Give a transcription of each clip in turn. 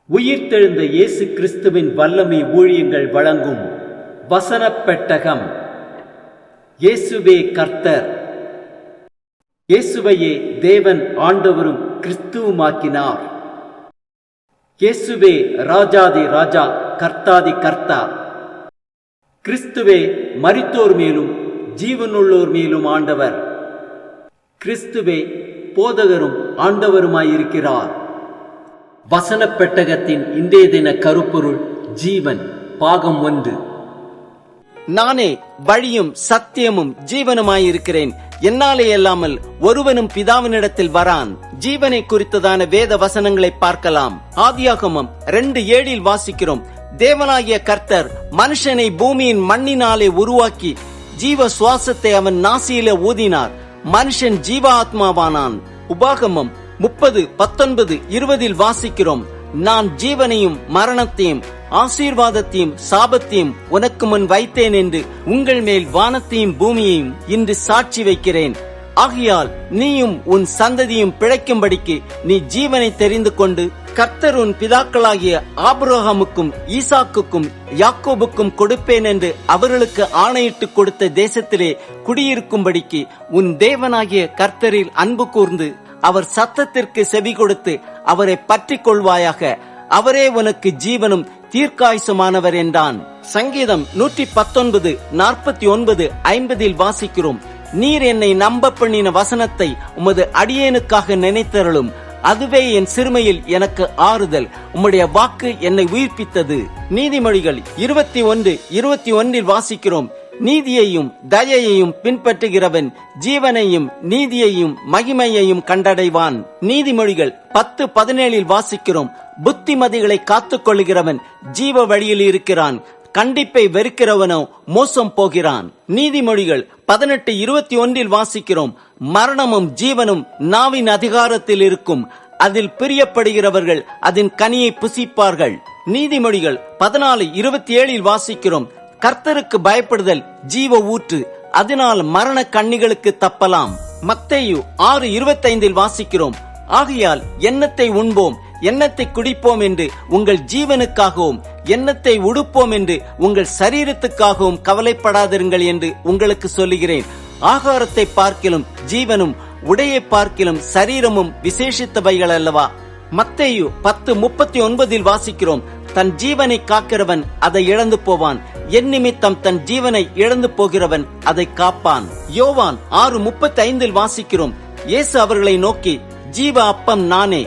உயிர்த்தெழுந்த இயேசு கிறிஸ்துவின் வல்லமை ஊழியங்கள் வழங்கும் வசனப் பெட்டகம். இயேசுவே கர்த்தர். இயேசுவையே தேவன் ஆண்டவரும் கிறிஸ்துவுமாக்கினார். இயேசுவே ராஜாதி ராஜா, கர்த்தாதி கர்த்தா. கிறிஸ்துவே மரித்தோர் மேலும் ஜீவனுள்ளோர் மேலும் ஆண்டவர். கிறிஸ்துவே போதகரும் ஆண்டவருமாயிருக்கிறார். வசனப் பெட்டகத்தின் இன்றைய தின கருப்பொருள் ஜீவன். பாகம் 1. நானே வழியும் சத்தியமும் ஜீவனுமாயிருக்கிறேன், என்னாலே அல்லாமல் ஒருவனும் பிதாவினிடத்தில் வரான். ஜீவனை குறித்ததான வேத வசனங்களை பார்க்கலாம். ஆதியாகமம் 2:7 வாசிக்கிறோம், தேவனாகிய கர்த்தர் மனுஷனை பூமியின் மண்ணினாலே உருவாக்கி ஜீவ சுவாசத்தை அவன் நாசியில ஊதினார், மனுஷன் ஜீவ ஆத்மாவானான். உபாகமம் 30:19-20 வாசிக்கிறோம், நான் ஜீவனையும் மரணத்தையும் ஆசீர்வாதத்தையும் சாபத்தையும் உனக்கு முன் வைத்தேன் என்று உங்கள் மேல் வானத்தையும் பூமியையும் இன்று சாட்சி வைக்கிறேன். ஆகையால் நீயும் உன் சந்ததியும் பிழைக்கும்படிக்கு நீ ஜீவனை தெரிந்து கொண்டு கர்த்தர் உன் பிதாக்களாகிய ஆபிரகாமுக்கும் ஈசாக்குக்கும் யாக்கோபுக்கும் கொடுப்பேன் என்று அவர்களுக்கு ஆணையிட்டு கொடுத்த தேசத்திலே குடியிருக்கும்படிக்கு உன் தேவனாகிய கர்த்தரில் அன்பு கூர்ந்து அவர் சத்தத்திற்கு செவி கொடுத்து அவரை பற்றி கொள்வாயாக. அவரே உனக்கு ஜீவனும் தீர்க்காயுசுமானவர் என்றான். சங்கீதம் 119:49-50 வாசிக்கிறோம், நீர் என்னை நம்ப பண்ணின வசனத்தை உமது அடியேனுக்காக நினைத்தருளும், அதுவே என் சிறுமையில் எனக்கு ஆறுதல், உம்முடைய வாக்கு என்னை உயிர்ப்பித்தது. நீதிமொழிகள் 21:21 வாசிக்கிறோம், நீதியையும் தயையையும் பின்பற்றுகிறவன் ஜீவனையும் நீதியையும் மகிமையையும் கண்டடைவான். நீதிமொழிகள் 10:17 வாசிக்கிறோம், புத்திமதிகளை காத்துக் கொள்கிறவன் ஜீவ வழியில் இருக்கிறான், கண்டிப்பை வெறுக்கிறவனோ மோசம் போகிறான். நீதிமொழிகள் 18:21 வாசிக்கிறோம், மரணமும் ஜீவனும் நாவின் அதிகாரத்தில் இருக்கும், அதில் பிரியப்படுகிறவர்கள் அதன் கனியை புசிப்பார்கள். நீதிமொழிகள் 14:27 வாசிக்கிறோம், கர்த்தருக்கு பயப்படுதல் ஜீவ ஊற்று, அதனால் மரண கண்ணிகளுக்கு தப்பலாம். மத்தேயு 6:25 வாசிக்கிறோம், ஆகையால் எண்ணத்தை உண்போம் எண்ணத்தை குடிப்போம் என்று உங்கள் ஜீவனுக்காகவும் எண்ணத்தை உடுப்போம் என்று உங்கள் சரீரத்துக்காகவும் கவலைப்படாதிருங்கள் என்று உங்களுக்கு சொல்லுகிறேன். ஆகாரத்தை பார்க்கிலும் ஜீவனும் உடையை பார்க்கிலும் சரீரமும் விசேஷித்தவைகள் அல்லவா? மத்தேயு 10:39 வாசிக்கிறோம், தன் ஜீவனை காக்கிறவன் அதை இழந்து போவான், என் நிமித்தம் தன் ஜீவனை இழந்து போகிறவன் அதை காப்பான். யோவான் 6:35 வாசிக்கிறோம், இயேசு அவர்களை நோக்கி, ஜீவ அப்பம் நானே,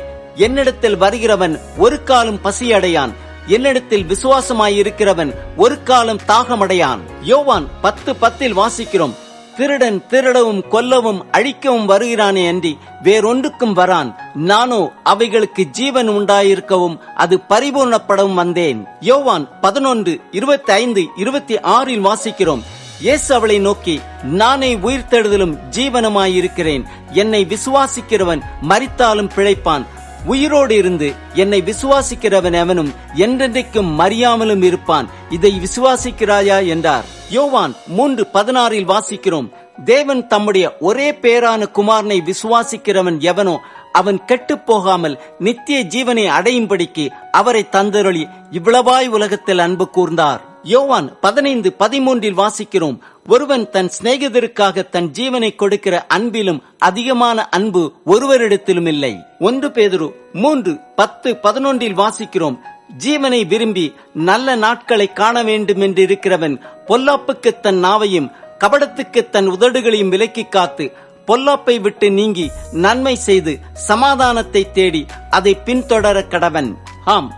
என்னிடத்தில் வருகிறவன் ஒரு காலம் பசியடையான், என்னிடத்தில் விசுவாசமாயிருக்கிறவன் ஒரு காலம் தாகமடையான். யோவான் 10:10 வாசிக்கிறோம், திருடன் திருடவும் கொல்லவும் அழிக்கவும் வருகிறானே அன்றி வேறொன்றுக்கும் வரான், நானோ அவைகளுக்கு ஜீவன் உண்டாயிருக்கவும் அது பரிபூர்ணப்படவும் வந்தேன். யோவான் 11:25-26 வாசிக்கிறோம், இயேசு அவளை நோக்கி, நானே உயிர்த்தெழுதலும் ஜீவனுமாயிருக்கிறேன், என்னை விசுவாசிக்கிறவன் மரித்தாலும் பிழைப்பான், உயிரோடு இருந்து என்னை விசுவாசிக்கிறவன் எவனும் என்றென்றைக்கும் மறியாமலும் இருப்பான், இதை விசுவாசிக்கிறாயா என்றார். யோவான் 3:16 வாசிக்கிறோம், தேவன் தம்முடைய ஒரே பேரான குமாரனை விசுவாசிக்கிறவன் எவனோ அவன் கெட்டு போகாமல் நித்திய ஜீவனை அடையும்படிக்கு அவரை தந்தருளி இவ்வளவாய் உலகத்தில் அன்பு கூர்ந்தார். யோவான் 15:13 வாசிக்கிறோம், ஒருவன் தன் சிநேகிதருக்காக தன் ஜீவனை கொடுக்கிற அன்பிலும் அதிகமான அன்பு ஒருவரிடத்திலும் இல்லை. 1 பேதுரு 3:10-11 வாசிக்கிறோம், ஜீவனை விரும்பி நல்ல நாட்களை காண வேண்டும் என்று இருக்கிறவன் பொல்லாப்புக்கு தன் நாவையும் கபடத்துக்கு தன் உதடுகளையும் விலக்கி காத்து பொல்லாப்பை விட்டு நீங்கி நன்மை செய்து சமாதானத்தை தேடி அதை பின்தொடர கடவன். ஆம்,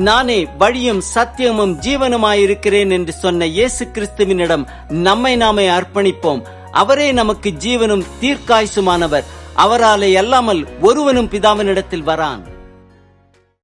நானே வழியும் சத்தியமும் ஜீவனுமாயிருக்கிறேன் என்று சொன்ன இயேசு கிறிஸ்துவினிடம் நம்மை நாமே அர்ப்பணிப்போம். அவரே நமக்கு ஜீவனும் தீர்க்காயுசுமானவர், அவராலே அல்லாமல் ஒருவனும் பிதாவினிடத்தில் வரான்.